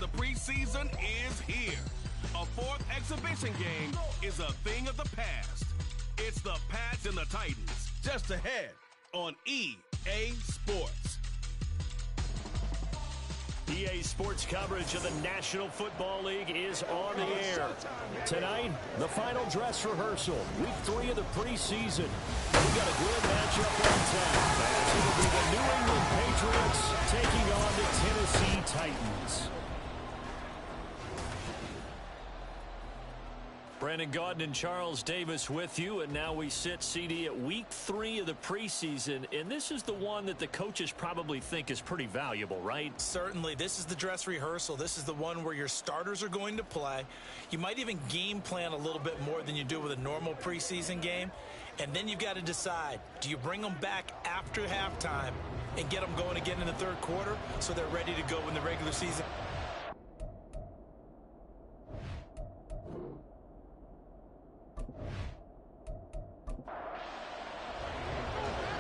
of the preseason is here. A fourth exhibition game is a thing of the past. It's the Pats and the Titans, just ahead on EA Sports. EA Sports coverage of the National Football League is on the air. Tonight, the final dress rehearsal, week 3 of the preseason. We've got a good matchup on tap. As it will be the New England Patriots taking on the Tennessee Titans. Brandon Gaudin and Charles Davis with you, and now we sit, CD, at week 3 of the preseason, and this is the one that the coaches probably think is pretty valuable, right? Certainly. This is the dress rehearsal. This is the one where your starters are going to play. You might even game plan a little bit more than you do with a normal preseason game, and then you've got to decide, do you bring them back after halftime and get them going again in the third quarter so they're ready to go in the regular season?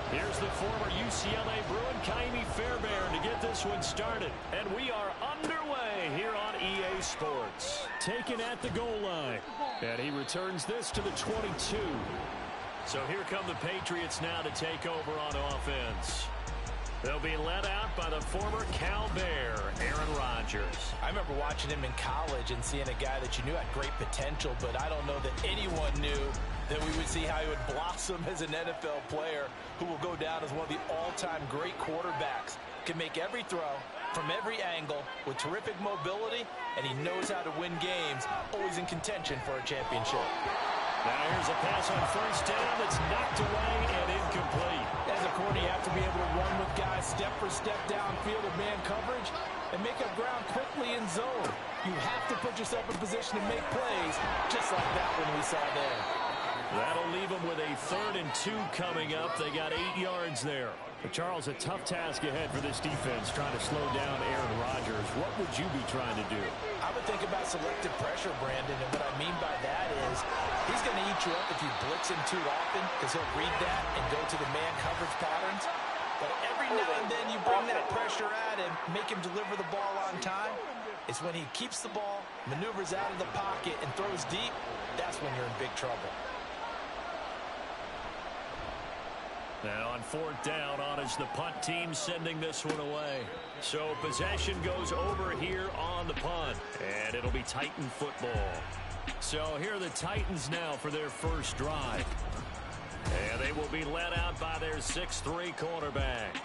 Here's the former UCLA Bruin, Kaimi Fairbairn, to get this one started. And we are underway here on EA Sports. Taken at the goal line. And he returns this to the 22. So here come the Patriots now to take over on offense. They'll be led out by the former Cal Bear, Aaron Rodgers. I remember watching him in college and seeing a guy that you knew had great potential, but I don't know that anyone knew that we would see how he would blossom as an NFL player who will go down as one of the all-time great quarterbacks. Can make every throw from every angle with terrific mobility, and he knows how to win games, always in contention for a championship. Now here's a pass on first down that's knocked away and incomplete. As a corner, you have to be able to run with guys step for step downfield of man coverage and make up ground quickly in zone. You have to put yourself in position to make plays, just like that one we saw there. That'll leave them with a 3rd and 2 coming up. They got 8 yards there. But Charles, a tough task ahead for this defense, trying to slow down Aaron Rodgers. What would you be trying to do? I would think about selective pressure, Brandon, and what I mean by that is he's going to eat you up if you blitz him too often because he'll read that and go to the man coverage patterns. But every now and then you bring that pressure at him, make him deliver the ball on time. It's when he keeps the ball, maneuvers out of the pocket, and throws deep, that's when you're in big trouble. Now on 4th down, on is the punt team sending this one away. So possession goes over here on the punt, and it'll be Titan football. So here are the Titans now for their first drive. And they will be led out by their 6'3" quarterback.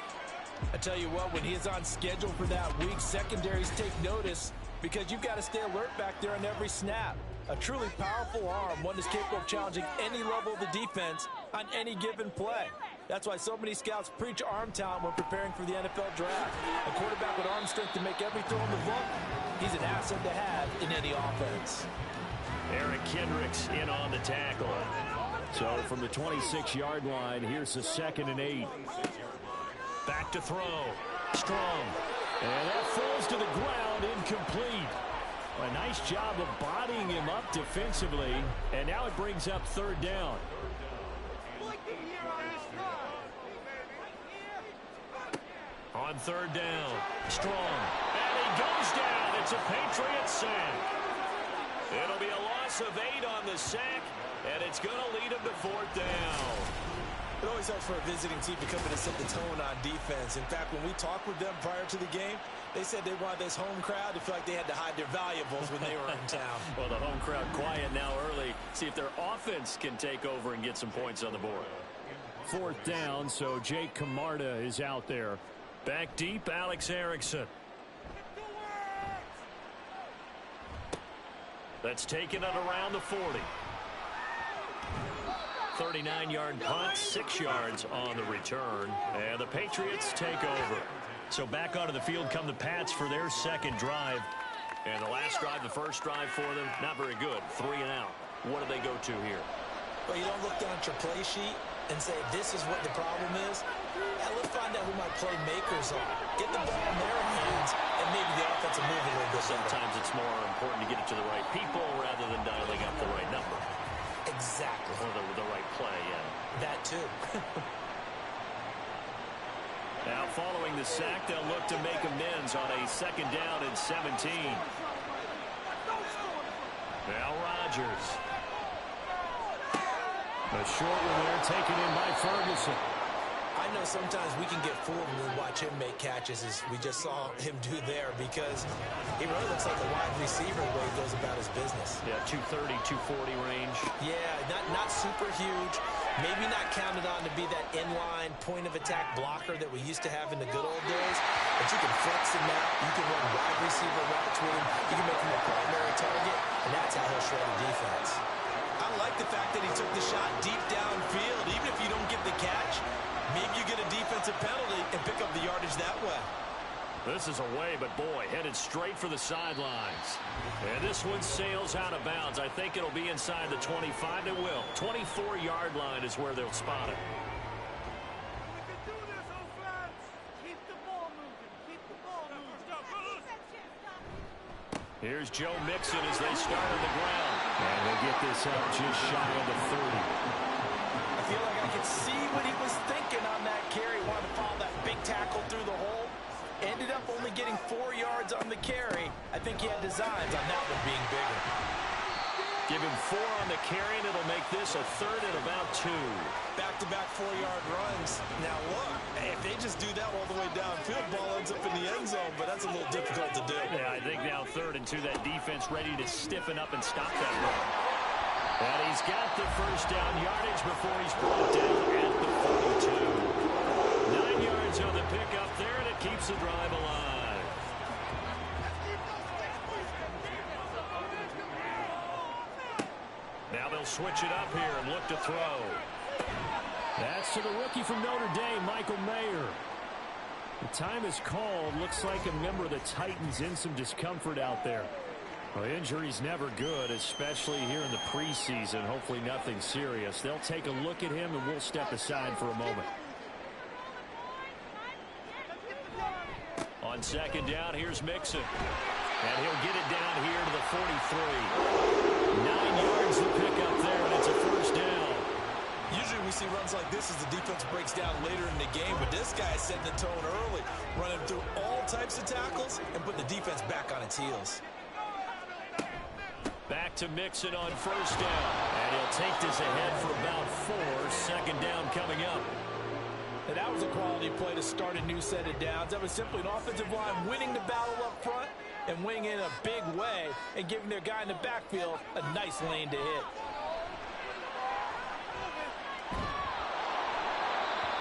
I tell you what, when he is on schedule for that week, secondaries take notice because you've got to stay alert back there on every snap. A truly powerful arm, one that's capable of challenging any level of the defense on any given play. That's why so many scouts preach arm talent when preparing for the NFL draft. A quarterback with arm strength to make every throw in the book, he's an asset to have in any offense. Eric Kendricks in on the tackle. So from the 26-yard line, here's the 2nd and 8. Back to throw. Strong. And that falls to the ground, incomplete. A nice job of bodying him up defensively, and now it brings up 3rd down. On 3rd down, Strong, and he goes down. It's a Patriots sack. It'll be a loss of 8 on the sack, and it's going to lead him to 4th down. It always helps for a visiting team to come in and set the tone on defense. In fact, when we talked with them prior to the game, they said they wanted this home crowd to feel like they had to hide their valuables when they were in town. Well, the home crowd quiet now early. See if their offense can take over and get some points on the board. 4th down, so Jake Camarda is out there. Back deep, Alex Erickson. That's taken at around the 40. 39-yard punt, 6 yards on the return. And the Patriots take over. So back onto the field come the Pats for their 2nd drive. And the last drive, the first drive for them, not very good. 3 and out. What do they go to here? Well, you don't look down at your play sheet and say, this is what the problem is. Let's find out who my playmakers are. Get the ball in their hands, and maybe the offense will move a little bit. Sometimes it's more important to get it to the right people rather than dialing up the right number. Exactly. Or the right play, yeah. That too. Now following the sack, they'll look to make amends on a 2nd down and 17. Now Rodgers. A short one there taken in by Ferguson. I know sometimes we can get fooled when we watch him make catches, as we just saw him do there, because he really looks like a wide receiver the way he goes about his business. Yeah, 230, 240 range. Yeah, not super huge. Maybe not counted on to be that inline point-of-attack blocker that we used to have in the good old days. But you can flex him out. You can run wide receiver routes with him. You can make him a primary target, and that's how he'll shred a defense. I like the fact that he took the shot deep downfield. Even if you don't get the catch, maybe you get a defensive penalty and pick up the yardage that way. This is away, but boy, headed straight for the sidelines. And this one sails out of bounds. I think it'll be inside the 25. It will. 24-yard line is where they'll spot it. Here's Joe Mixon as they start on the ground. And they'll get this out just shy of the 30. I feel like I could see what he was thinking on that carry. Wanted to follow that big tackle through the hole. Ended up only getting 4 yards on the carry. I think he had designs on that one being bigger. Give him 4 on the carry, and it'll make this a 3rd and about 2. Back-to-back 4-yard runs. Now look, if they just do that all the way downfield, ball ends up in the end zone, but that's a little difficult to do. Yeah, I think now 3rd and 2, that defense ready to stiffen up and stop that run. And he's got the 1st down yardage before he's brought down at the 42. 9 yards on the pickup there, and it keeps the drive alive. Now they'll switch it up here and look to throw. That's to the rookie from Notre Dame, Michael Mayer. The time is called. Looks like a member of the Titans in some discomfort out there. Well, injury's never good, especially here in the preseason. Hopefully nothing serious. They'll take a look at him, and we'll step aside for a moment. On 2nd down, here's Mixon. And he'll get it down here to the 43. 9 yards to pick up there, and it's a 1st down. Usually we see runs like this as the defense breaks down later in the game, but this guy is setting the tone early, running through all types of tackles and putting the defense back on its heels. Back to Mixon on 1st down. And he'll take this ahead for about 4. 2nd down coming up. And that was a quality play to start a new set of downs. That was simply an offensive line winning the battle up front and winning in a big way and giving their guy in the backfield a nice lane to hit.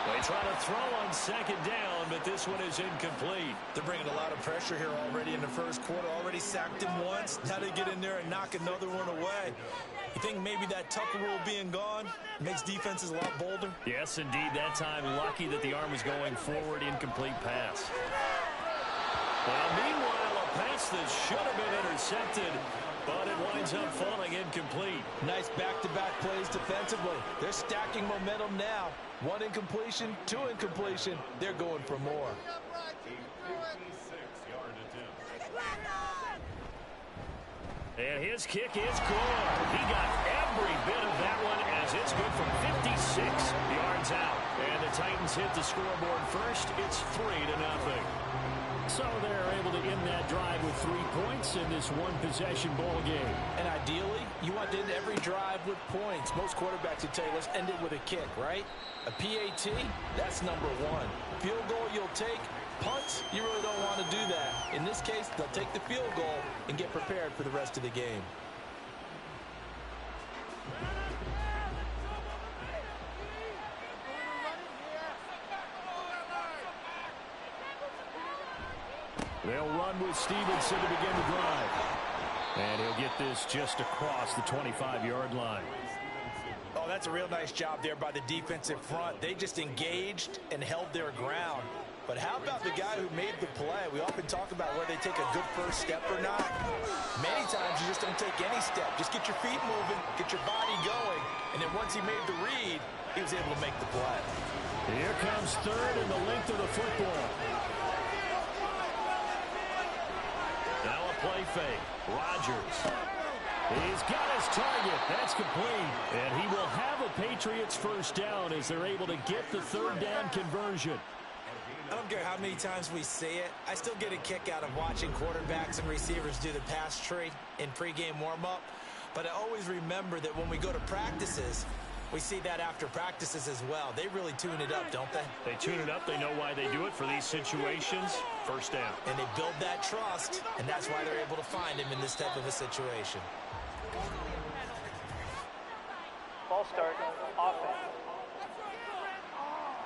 They try to throw on 2nd down, but this one is incomplete. They're bringing a lot of pressure here already in the 1st quarter. Already sacked him once. Now they get in there and knock another one away. You think maybe that Tucker rule being gone makes defenses a lot bolder? Yes, indeed. That time, lucky that the arm was going forward. Incomplete pass. Well, meanwhile, a pass that should have been intercepted, but it winds up falling incomplete. Nice back-to-back plays defensively. They're stacking momentum now. 1 incompletion, 2 incompletion. They're going for more. And his kick is good. He got every bit of that one as it's good from 56 yards out. And the Titans hit the scoreboard first. It's 3-0. So they're able to end that drive with 3 points in this one-possession ball game. And ideally, you want to end every drive with points. Most quarterbacks would tell you, let's end it with a kick, right? A PAT, that's number 1. Field goal you'll take. Punts, you really don't want to do that. In this case, they'll take the field goal and get prepared for the rest of the game. They'll run with Stevenson to begin the drive. And he'll get this just across the 25-yard line. Oh, that's a real nice job there by the defensive front. They just engaged and held their ground. But how about the guy who made the play? We often talk about whether they take a good first step or not. Many times you just don't take any step. Just get your feet moving, get your body going, and then once he made the read, he was able to make the play. Here comes 3rd and the length of the football. Now a play fake. Rodgers. He's got his target. That's complete. And he will have a Patriots 1st down as they're able to get the 3rd down conversion. I don't care how many times we see it. I still get a kick out of watching quarterbacks and receivers do the pass tree in pregame warm-up. But I always remember that when we go to practices, we see that after practices as well. They really tune it up, don't they? They tune it up. They know why they do it for these situations. First down. And they build that trust, and that's why they're able to find him in this type of a situation. Ball start, offense.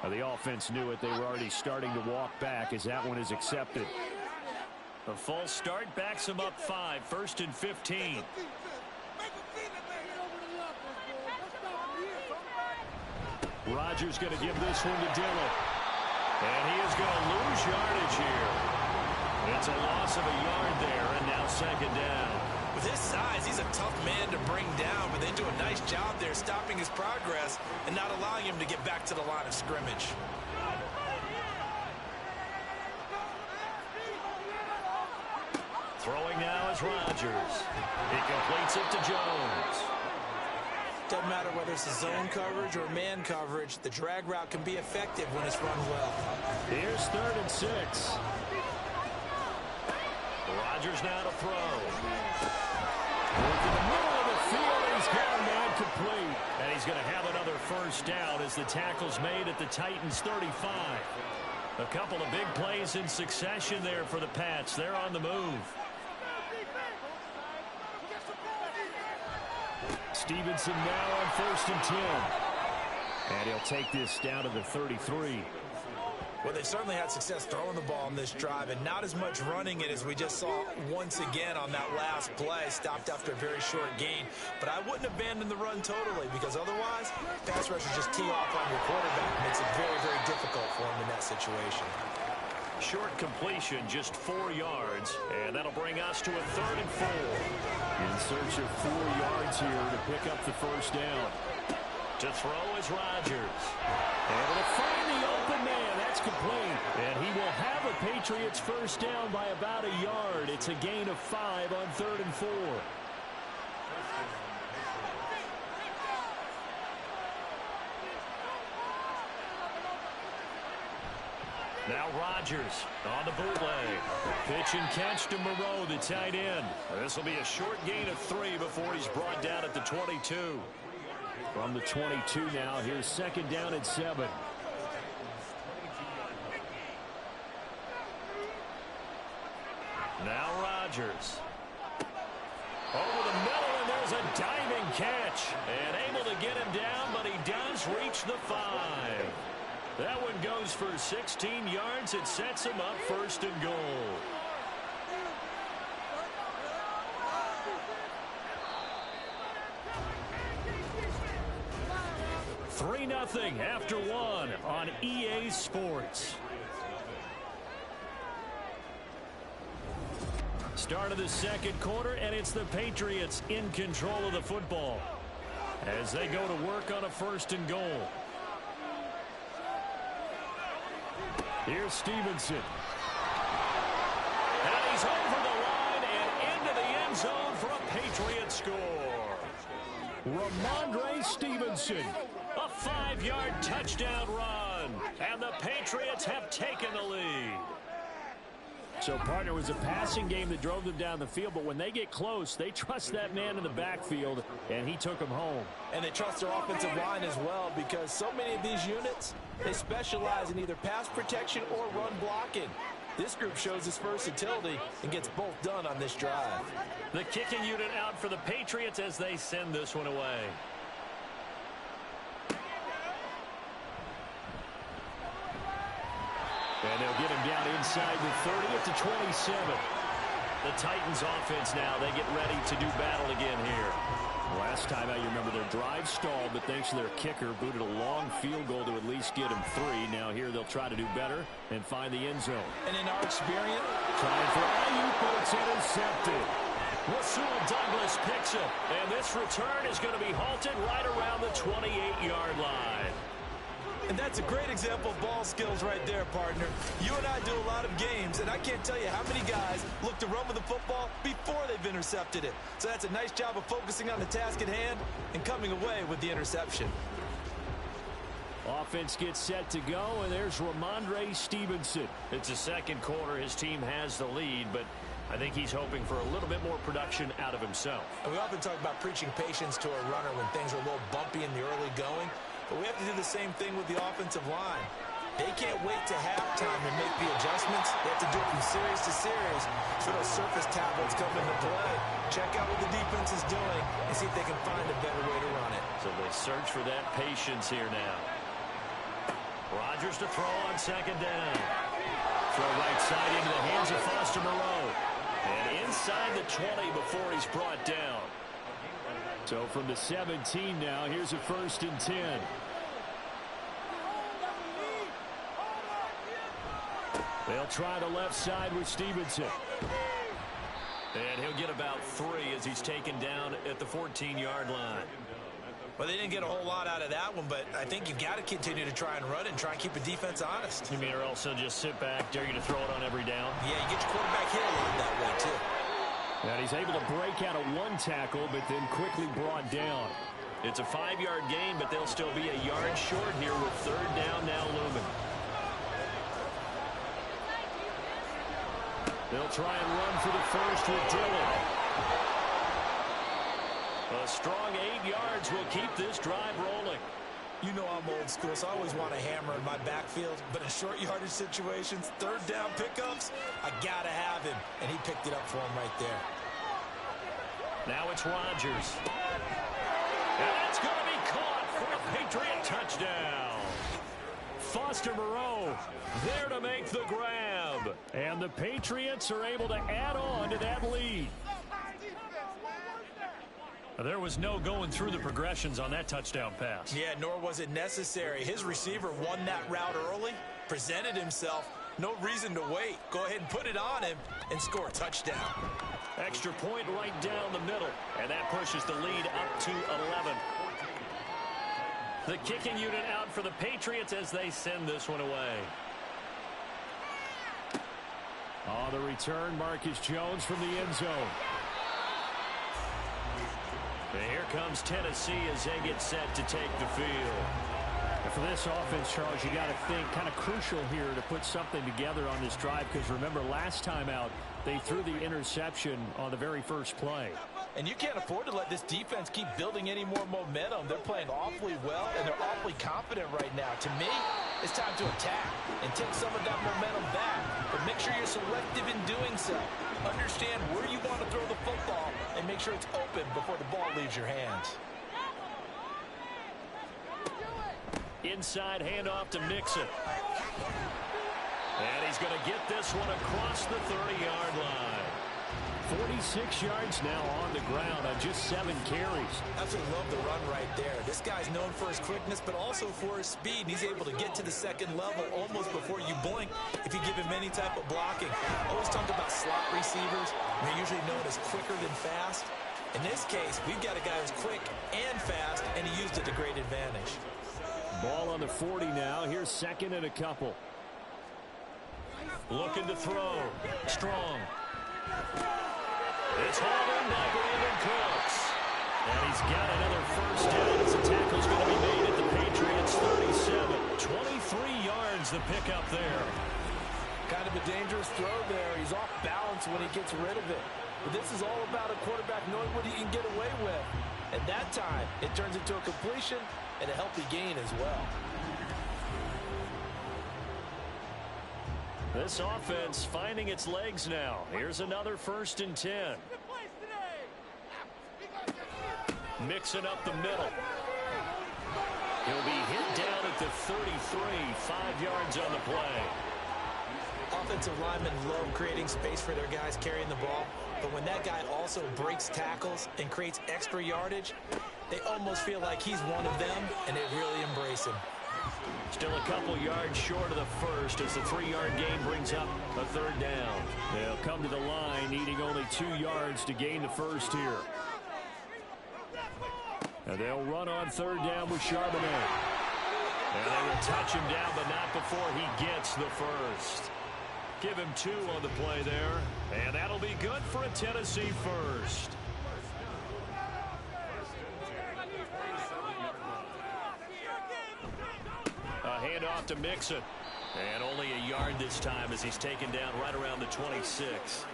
The offense knew it. They were already starting to walk back as that one is accepted. The false start backs them up 5. 1st and 15. Rodgers going to give this one to Dillon. And he is going to lose yardage here. It's a loss of a yard there, and now 2nd down. With his size, he's a tough man to bring down, but they do a nice job there stopping his progress and not allowing him to get back to the line of scrimmage. Throwing now is Rodgers. He completes it to Jones. Doesn't matter whether it's a zone coverage or man coverage, the drag route can be effective when it's run well. Here's 3rd and 6. Rodgers now to throw. Into the middle of the field, he's got a man complete. And he's going to have another 1st down as the tackle's made at the Titans' 35. A couple of big plays in succession there for the Pats. They're on the move. Stevenson now on 1st and 10. And he'll take this down to the 33. Well, they certainly had success throwing the ball on this drive, and not as much running it as we just saw once again on that last play. Stopped after a very short gain. But I wouldn't abandon the run totally, because otherwise, pass rushers just tee off on your quarterback. It makes it very, very difficult for him in that situation. Short completion, just 4 yards, and that'll bring us to a 3rd and 4. In search of 4 yards here to pick up the 1st down. To throw is Rodgers. Able to find the open man. That's complete. And he will have a Patriots 1st down by about a yard. It's a gain of 5 on 3rd and 4. Now Rodgers on the bootleg. Pitch and catch to Moreau, the tight end. This will be a short gain of 3 before he's brought down at the 22. From the 22 now, here's 2nd down and 7. Now Rodgers. Over the middle, and there's a diving catch. And able to get him down, but he does reach the 5. That one goes for 16 yards. It sets him up 1st and goal. Three 3-0 after 1 on EA Sports. Start of the 2nd quarter, and it's the Patriots in control of the football as they go to work on a 1st and goal. Here's Stevenson. And he's over the line and into the end zone for a Patriot score. Ramondre Stevenson, a 5-yard touchdown run. And the Patriots have taken the lead. So, partner, it was a passing game that drove them down the field, but when they get close, they trust that man in the backfield, and he took them home. And they trust their offensive line as well, because so many of these units, they specialize in either pass protection or run blocking. This group shows its versatility and gets both done on this drive. The kicking unit out for the Patriots as they send this one away. And they'll get him down inside the 30 at the 27. The Titans offense now, they get ready to do battle again here. Last time out, you remember their drive stalled, but thanks to their kicker, booted a long field goal to at least get him 3. Now here they'll try to do better and find the end zone. And in our experience, trying for Ayuk, but it's intercepted. Rasul Douglas picks it, and this return is going to be halted right around the 28-yard line. And that's a great example of ball skills right there, partner. You and I do a lot of games, and I can't tell you how many guys look to run with the football before they've intercepted it. So that's a nice job of focusing on the task at hand and coming away with the interception. Offense gets set to go, and there's Ramondre Stevenson. It's the second quarter. His team has the lead, but I think he's hoping for a little bit more production out of himself. And we often talk about preaching patience to a runner when things are a little bumpy in the early going, but we have to do the same thing with the offensive line. They can't wait to halftime to make the adjustments. They have to do it from series to series. So those surface tablets come into play. Check out what the defense is doing and see if they can find a better way to run it. So they search for that patience here now. Rodgers to throw on second down. Throw right side into the hands of Foster Moreau. And inside the 20 before he's brought down. So from the 17 now, here's a 1st and 10. They'll try the left side with Stevenson. And he'll get about 3 as he's taken down at the 14-yard line. Well, they didn't get a whole lot out of that one, but I think you've got to continue to try and run and try and keep the defense honest. You mean or else they'll just sit back, dare you to throw it on every down? Yeah, you get your quarterback hit a lot that way, too. And he's able to break out of 1 tackle, but then quickly brought down. It's a 5-yard gain, but they'll still be a yard short here with 3rd down now looming. They'll try and run for the first with Dillon. A strong 8 yards will keep this drive rolling. You know I'm old school, so I always want a hammer in my backfield. But in short yardage situations, 3rd down pickups, I got to have him. And he picked it up for him right there. Now it's Rodgers. And that's going to be caught for a Patriot touchdown. Foster Moreau there to make the grab. And the Patriots are able to add on to that lead. There was no going through the progressions on that touchdown pass. Yeah, nor was it necessary. His receiver won that route early, presented himself. No reason to wait. Go ahead and put it on him and score a touchdown. Extra point right down the middle. And that pushes the lead up to 11. The kicking unit out for the Patriots as they send this one away. On the return, Marcus Jones from the end zone. And here comes Tennessee as they get set to take the field. And for this offense, Charles, you got to think kind of crucial here to put something together on this drive, because remember last time out they threw the interception on the very first play. And you can't afford to let this defense keep building any more momentum. They're playing awfully well, and they're awfully confident right now. To me, it's time to attack and take some of that momentum back. But make sure you're selective in doing so. Understand where you want to throw the football and make sure it's open before the ball leaves your hands. Inside handoff to Mixon. And he's going to get this one across the 30-yard line. 46 yards now on the ground on just 7 carries. Absolutely love the run right there. This guy's known for his quickness, but also for his speed. And he's able to get to the second level almost before you blink if you give him any type of blocking. Always talk about slot receivers. They're usually known as quicker than fast. In this case, we've got a guy who's quick and fast, and he used it to great advantage. Ball on the 40 now. Here's 2nd and a couple. Looking to throw. Strong. It's hauled in by Brandon Cooks. And he's got another first down as the tackle's going to be made at the Patriots 37. 23 yards the pickup there. Kind of a dangerous throw there. He's off balance when he gets rid of it. But this is all about a quarterback knowing what he can get away with. And that time, it turns into a completion and a healthy gain as well. This offense finding its legs now. Here's another 1st and 10. Mixing up the middle. He'll be hit down at the 33, 5 yards on the play. Offensive linemen love creating space for their guys carrying the ball, but when that guy also breaks tackles and creates extra yardage, they almost feel like he's one of them, and they really embrace him. Still a couple yards short of the first as the 3-yard gain brings up a 3rd down. They'll come to the line needing only 2 yards to gain the first here. And they'll run on 3rd down with Charbonnet. And they will touch him down, but not before he gets the first. Give him 2 on the play there, and that'll be good for a Tennessee first. off to Mixon. And only a yard this time as he's taken down right around the 26.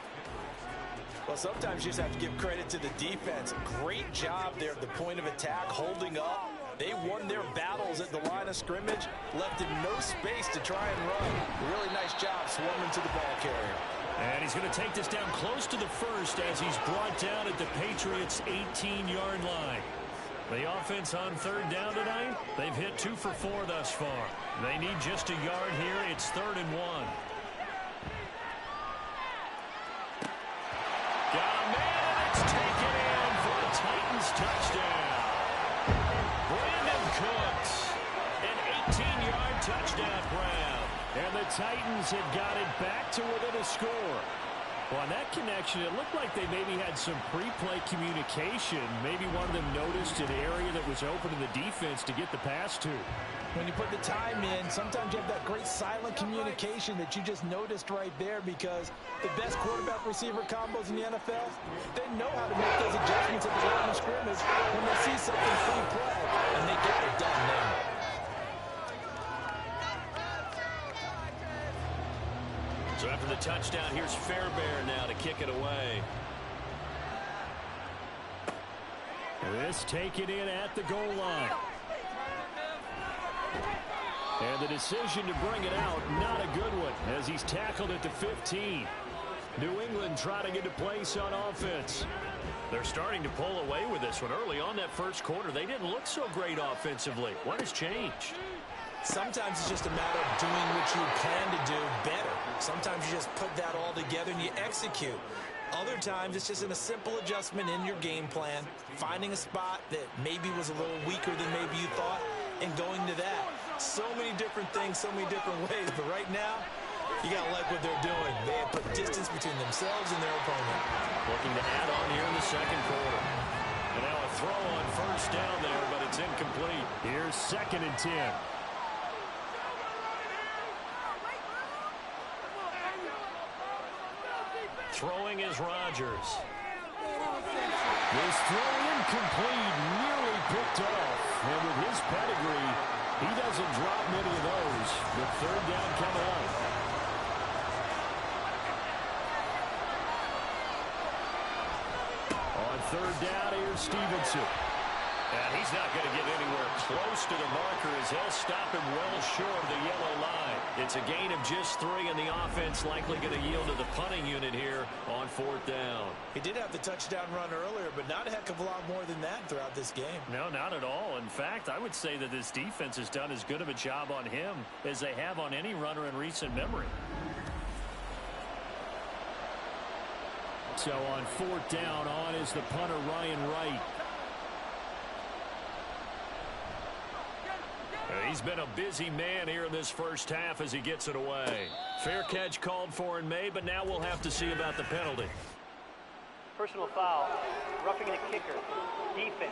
Well, sometimes you just have to give credit to the defense. Great job there at the point of attack, holding up. They won their battles at the line of scrimmage, left in no space to try and run. Really nice job swarming to the ball carrier. And he's going to take this down close to the first as he's brought down at the Patriots' 18-yard line. The offense on third down tonight, they've hit 2 for 4 thus far. They need just a yard here. It's 3rd and 1. Got a man, and it's taken in for a Titans touchdown. Brandon Cooks, an 18-yard touchdown grab. And the Titans have got it back to within a score. Well, on that connection, it looked like they maybe had some pre-play communication. Maybe one of them noticed an area that was open to the defense to get the pass to. When you put the time in, sometimes you have that great silent communication that you just noticed right there, because the best quarterback-receiver combos in the NFL, they know how to make those adjustments at the line of scrimmage when they see something pre-play, and they get it done there. So after the touchdown, here's Fairbairn now to kick it away. This taken in at the goal line. And the decision to bring it out, not a good one, as he's tackled at the 15. New England trying to get a place on offense. They're starting to pull away with this one. Early on that first quarter, they didn't look so great offensively. What has changed? Sometimes it's just a matter of doing what you plan to do better. Sometimes you just put that all together and you execute. Other times it's just in a simple adjustment in your game plan, finding a spot that maybe was a little weaker than maybe you thought, and going to that. So many different things, so many different ways, but right now, you got to like what they're doing. They have put distance between themselves and their opponent. Looking to add on here in the second quarter. And now a throw on first down there, but it's incomplete. Here's 2nd and 10. Throwing is Rodgers. This throw incomplete, nearly picked off. And with his pedigree, he doesn't drop many of those. The 3rd down coming up. On 3rd down, here's Stevenson. And he's not going to get anywhere close to the marker as he'll stop him well short of the yellow line. It's a gain of just 3, and the offense likely going to yield to the punting unit here on 4th down. He did have the touchdown run earlier, but not a heck of a lot more than that throughout this game. No, not at all. In fact, I would say that this defense has done as good of a job on him as they have on any runner in recent memory. So on 4th down, on is the punter, Ryan Wright. He's been a busy man here in this first half as he gets it away. Fair catch called for and made, but now we'll have to see about the penalty. Personal foul, roughing the kicker, defense.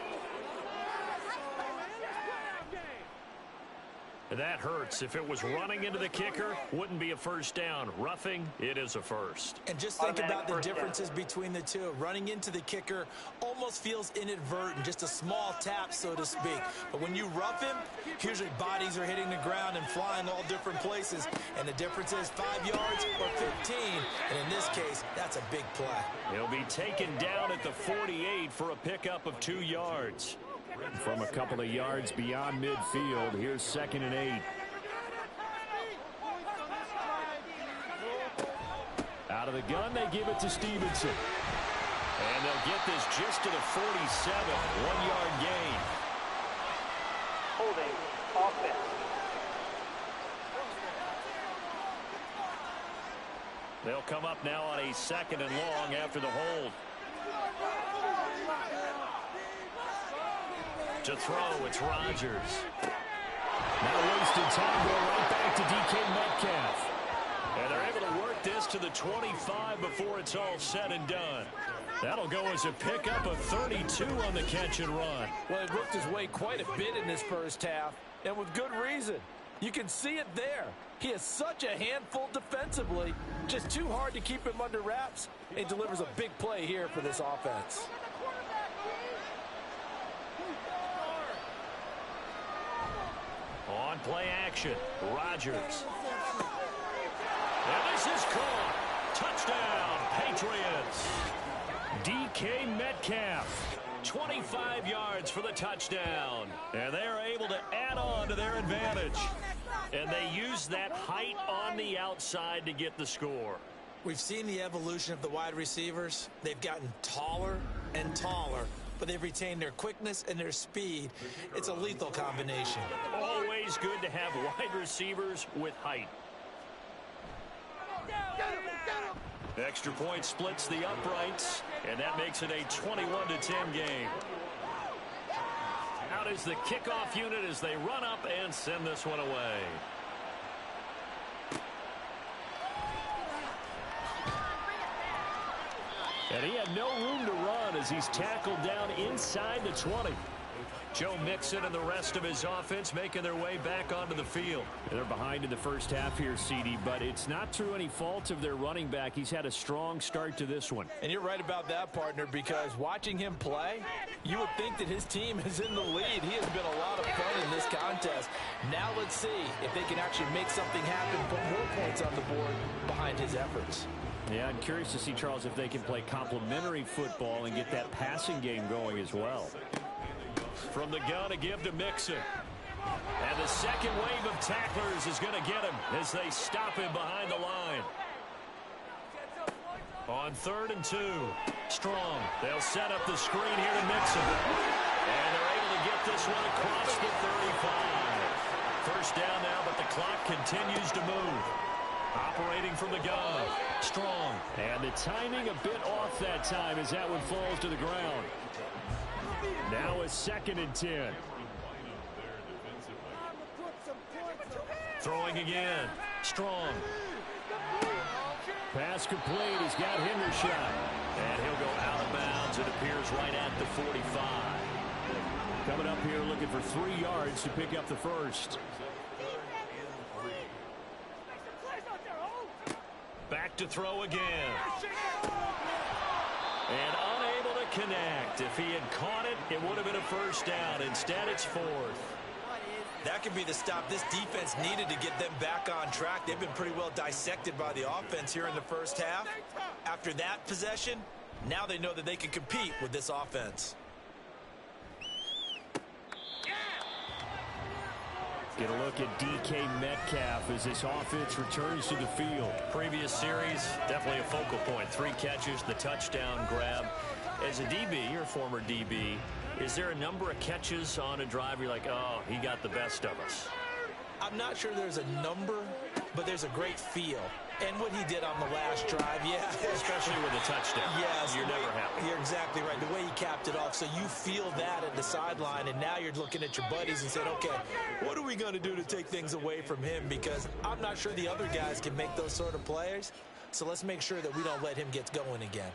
That hurts. If it was running into the kicker, wouldn't be a first down. Roughing, it is a first. And just think about the differences between the two. Running into the kicker almost feels inadvertent, just a small tap, so to speak. But when you rough him, usually bodies are hitting the ground and flying all different places. And the difference is 5 yards or 15. And in this case, that's a big play. He'll be taken down at the 48 for a pickup of 2 yards. From a couple of yards beyond midfield, here's 2nd and 8. Out of the gun, they give it to Stevenson. And they'll get this just to the 47, 1-yard gain. Holding, offense. They'll come up now on a 2nd and long after the hold. To throw, it's Rodgers. Now wasted time, going right back to DK Metcalf. And they're able to work this to the 25 before it's all said and done. That'll go as a pickup of 32 on the catch and run. Well, he worked his way quite a bit in this first half, and with good reason. You can see it there. He is such a handful defensively. Just too hard to keep him under wraps. He delivers a big play here for this offense. On play action, Rodgers. And this is caught. Touchdown, Patriots. DK Metcalf, 25 yards for the touchdown. And they are able to add on to their advantage. And they use that height on the outside to get the score. We've seen the evolution of the wide receivers. They've gotten taller and taller, but they've retained their quickness and their speed. It's a lethal combination. Always good to have wide receivers with height. Extra point splits the uprights, and that makes it a 21-10 game. Out is the kickoff unit as they run up and send this one away. And he had no room to run as he's tackled down inside the 20. Joe Mixon and the rest of his offense making their way back onto the field. They're behind in the first half here, CD, but it's not through any fault of their running back. He's had a strong start to this one. And you're right about that, partner, because watching him play, you would think that his team is in the lead. He has been a lot of fun in this contest. Now let's see if they can actually make something happen, put more points on the board behind his efforts. Yeah, I'm curious to see, Charles, if they can play complementary football and get that passing game going as well. From the gun to give to Mixon. And the second wave of tacklers is going to get him as they stop him behind the line. On 3rd and 2. Strong. They'll set up the screen here to Mixon. And they're able to get this one across the 35. First down now, but the clock continues to move. Operating from the gun. Strong. And the timing a bit off that time as that one falls to the ground. Now a 2nd and 10. Throwing again. Strong. Pass complete. He's got Hendershot. And he'll go out of bounds. It appears right at the 45. Coming up here looking for 3 yards to pick up the first. Back to throw again. And unable to connect. If he had caught it, it would have been a first down. Instead, it's 4th. That could be the stop this defense needed to get them back on track. They've been pretty well dissected by the offense here in the first half. After that possession, now they know that they can compete with this offense. Get a look at DK Metcalf as this offense returns to the field. Previous series, definitely a focal point. 3 catches, the touchdown grab. As a DB, you're a former DB, is there a number of catches on a drive you're like, oh, he got the best of us? I'm not sure there's a number, but there's a great feel. And what he did on the last drive, yeah. Especially with a touchdown. Yes. You're never happy. You're exactly right. The way he capped it off, so you feel that at the sideline, and now you're looking at your buddies and saying, okay, what are we going to do to take things away from him? Because I'm not sure the other guys can make those sort of plays. So let's make sure that we don't let him get going again.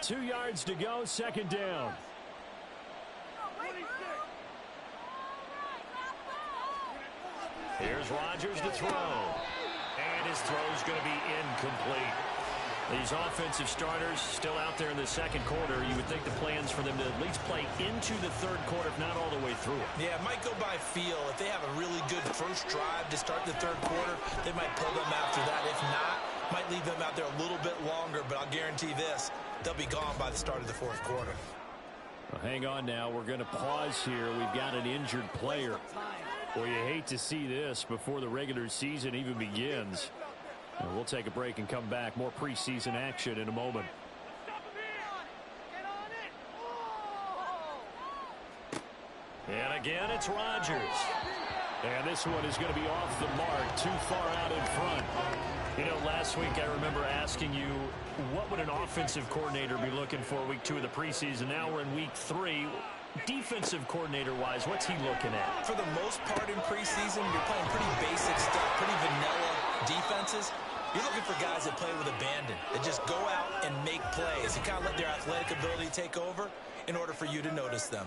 2 yards to go, 2nd down. Here's Rodgers to throw. And his throw's going to be incomplete. These offensive starters still out there in the second quarter. You would think the plan's for them to at least play into the 3rd quarter, if not all the way through it. Yeah, it might go by feel. If they have a really good first drive to start the 3rd quarter, they might pull them after that. If not, might leave them out there a little bit longer, but I'll guarantee this, they'll be gone by the start of the 4th quarter. Well, hang on now. We're going to pause here. We've got an injured player. Well, you hate to see this before the regular season even begins. And we'll take a break and come back. More preseason action in a moment. And again, it's Rodgers. And this one is going to be off the mark, too far out in front. You know, last week I remember asking you, what would an offensive coordinator be looking for week 2 of the preseason? Now we're in week 3. Defensive coordinator-wise, what's he looking at? For the most part in preseason, you're playing pretty basic stuff, pretty vanilla defenses. You're looking for guys that play with abandon, that just go out and make plays and kind of let their athletic ability take over in order for you to notice them.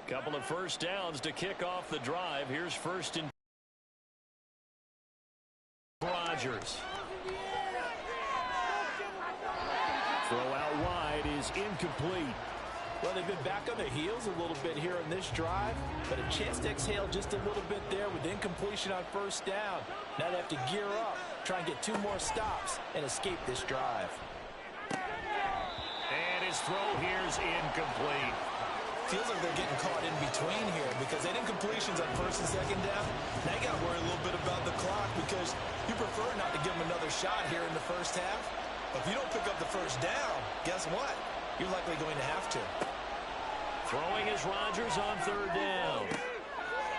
Couple of first downs to kick off the drive. Here's 1st and Rodgers. Throw out wide is incomplete. Well, they've been back on their heels a little bit here in this drive, but a chance to exhale just a little bit there with incompletion on first down. Now they have to gear up, try and get 2 more stops, and escape this drive. And his throw here's incomplete. Feels like they're getting caught in between here because they didn't completions on first and second down. Now you got to worry a little bit about the clock because you prefer not to give them another shot here in the first half. But if you don't pick up the first down, guess what? You're likely going to have to. Throwing is Rodgers on third down.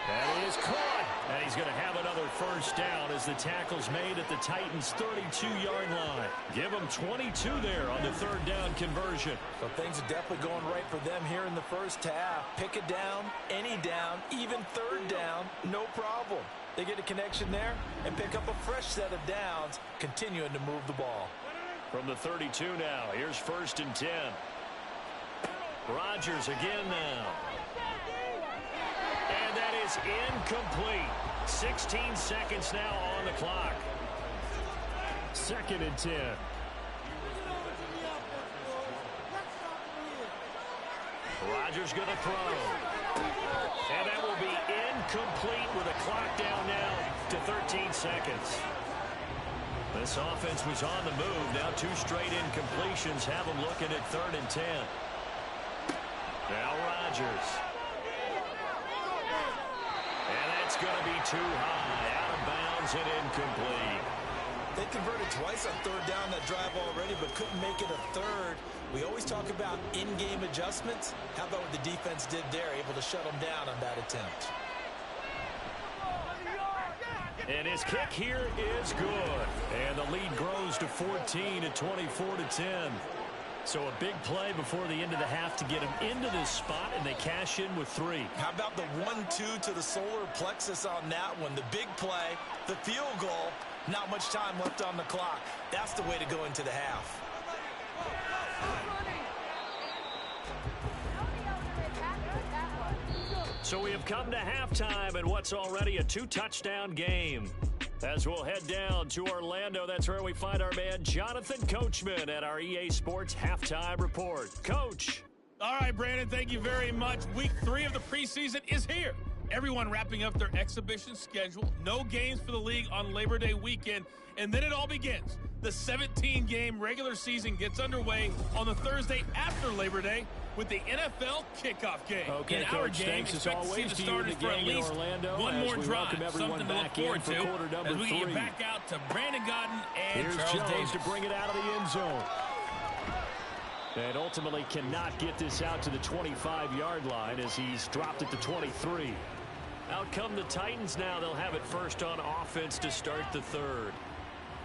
That is caught. And he's going to have another first down as the tackle's made at the Titans' 32-yard line. Give them 22 there on the third down conversion. So things are definitely going right for them here in the first half. Pick a down, any down, even third down, no problem. They get a connection there and pick up a fresh set of downs, continuing to move the ball. From the 32 now, here's 1st and 10. Rodgers again now. And that is incomplete. 16 seconds now on the clock. 2nd and 10. Rodgers going to throw. And that will be incomplete with a clock down now to 13 seconds. This offense was on the move. Now 2 straight incompletions have them looking at 3rd and 10. Now Rodgers. And that's going to be too high. Out of bounds and incomplete. They converted twice on third down that drive already, but couldn't make it a third. We always talk about in-game adjustments. How about what the defense did there, able to shut them down on that attempt? And his kick here is good. And the lead grows to 14 at 24-10. So a big play before the end of the half to get him into this spot, and they cash in with 3. How about the 1-2 to the solar plexus on that one? The big play, the field goal, not much time left on the clock. That's the way to go into the half. So we have come to halftime in what's already a 2-touchdown game. As we'll head down to Orlando, that's where we find our man Jonathan Coachman at our EA Sports Halftime Report. Coach. All right, Brandon, thank you very much. Week 3 of the preseason is here. Everyone wrapping up their exhibition schedule. No games for the league on Labor Day weekend. And then it all begins. The 17-game regular season gets underway on the Thursday after Labor Day with the NFL kickoff game. Okay, in Coach, our game, thanks as expect always to see to you in the for at game in least Orlando. one As more we drive. welcome everyone Something to look back forward in for to quarter number as we 3. get back out to Brandon Godden and Here's Charles Jones Davis to bring it out of the end zone. And ultimately cannot get this out to the 25-yard line as he's dropped it to 23. Out come the Titans now. They'll have it first on offense to start the third.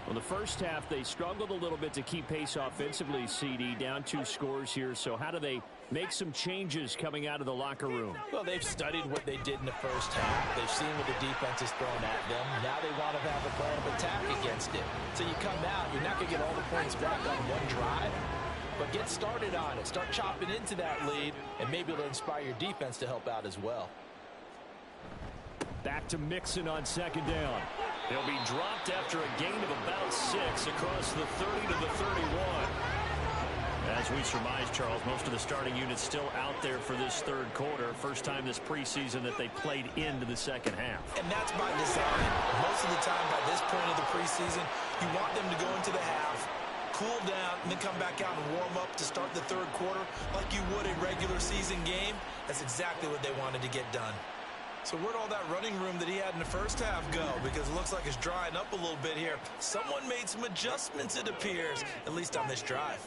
Well, the first half, they struggled a little bit to keep pace offensively, CD, down 2 scores here. So how do they make some changes coming out of the locker room? Well, they've studied what they did in the first half. They've seen what the defense has thrown at them. Now they want to have a plan of attack against it. So you come out, you're not going to get all the points back on one drive, but get started on it. Start chopping into that lead, and maybe it'll inspire your defense to help out as well. Back to Mixon on 2nd down. He'll be dropped after a gain of about 6 across the 30 to the 31. As we surmise, Charles, most of the starting units still out there for this third quarter. First time this preseason that they played into the second half. And that's by design. Most of the time by this point of the preseason, you want them to go into the half, cool down, and then come back out and warm up to start the third quarter like you would a regular season game. That's exactly what they wanted to get done. So where'd all that running room that he had in the first half go? Because it looks like it's drying up a little bit here. Someone made some adjustments, it appears, at least on this drive.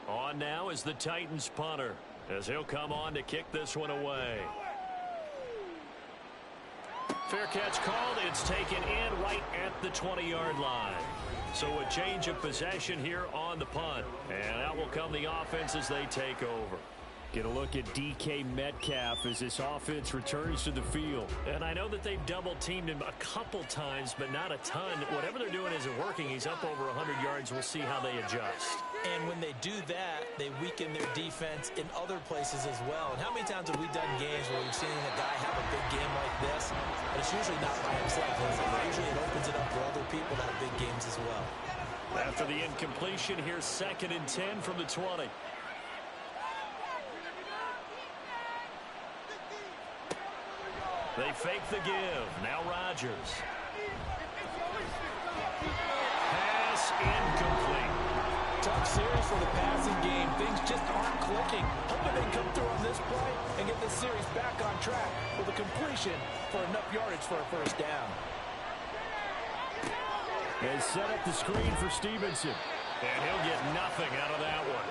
On now is the Titans punter as he'll come on to kick this one away. Fair catch called. It's taken in right at the 20-yard line. So a change of possession here on the punt. And out will come the offense as they take over. Get a look at DK Metcalf as this offense returns to the field. And I know that they've double-teamed him a couple times, but not a ton. Whatever they're doing isn't working. He's up over 100 yards. We'll see how they adjust. And when they do that, they weaken their defense in other places as well. And how many times have we done games where we've seen a guy have a big game like this, but it's usually not by himself. Usually it opens it up for other people to have big games as well. After the incompletion, here's 2nd and 10 from the 20. They fake the give. Now Rodgers. Pass incomplete. Tough series for the passing game. Things just aren't clicking. Hoping they can come through on this play and get this series back on track with a completion for enough yardage for a first down. They set up the screen for Stevenson. And he'll get nothing out of that one.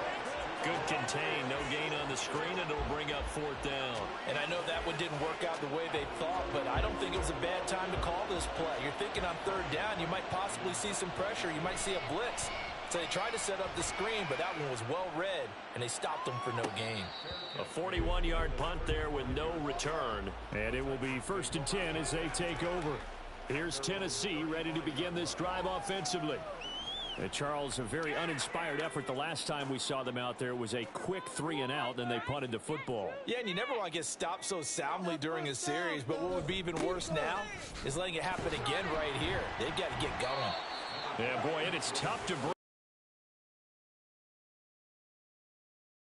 Good contain. No gain on the screen, and it'll bring up fourth down. And I know that one didn't work out the way they thought, but I don't think it was a bad time to call this play. You're thinking on third down, you might possibly see some pressure. You might see a blitz. So they tried to set up the screen, but that one was well read, and they stopped them for no gain. A 41-yard punt there with no return. And it will be 1st and 10 as they take over. Here's Tennessee ready to begin this drive offensively. And Charles, a very uninspired effort. The last time we saw them out there was a quick 3-and-out, then they punted the football. Yeah, and you never want to get stopped so soundly during a series, but what would be even worse now is letting it happen again right here. They've got to get going. Yeah, boy, and it's tough to break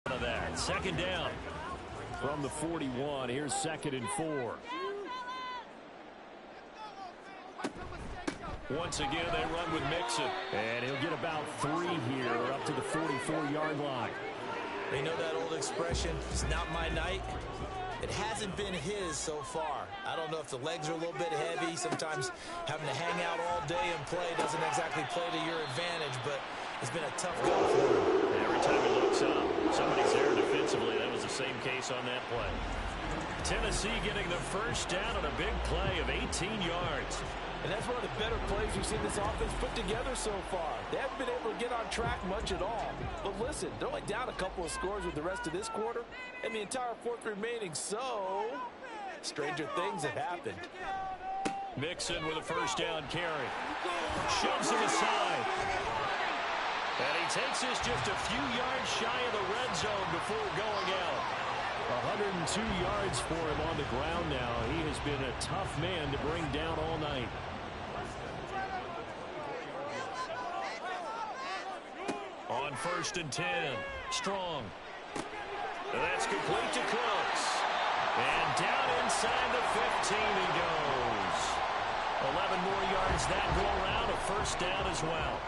out of that. 2nd down. From the 41, here's 2nd and 4. Once again, they run with Mixon. And he'll get about 3 here up to the 44-yard line. They know that old expression, it's not my night. It hasn't been his so far. I don't know if the legs are a little bit heavy. Sometimes having to hang out all day and play doesn't exactly play to your advantage, but it's been a tough go for him. Every time he looks up, somebody's there defensively. That was the same case on that play. Tennessee getting the first down on a big play of 18 yards. And that's one of the better plays we've seen this offense put together so far. They haven't been able to get on track much at all. But listen, they're only down a couple of scores with the rest of this quarter and the entire fourth remaining. So, stranger things have happened. Mixon with a first down carry. Shoves him aside. And he takes this just a few yards shy of the red zone before going out. 102 yards for him on the ground now. He has been a tough man to bring down all night. On 1st and 10. Strong. That's complete to Cooks. And down inside the 15 he goes. 11 more yards that go around. A first down as well.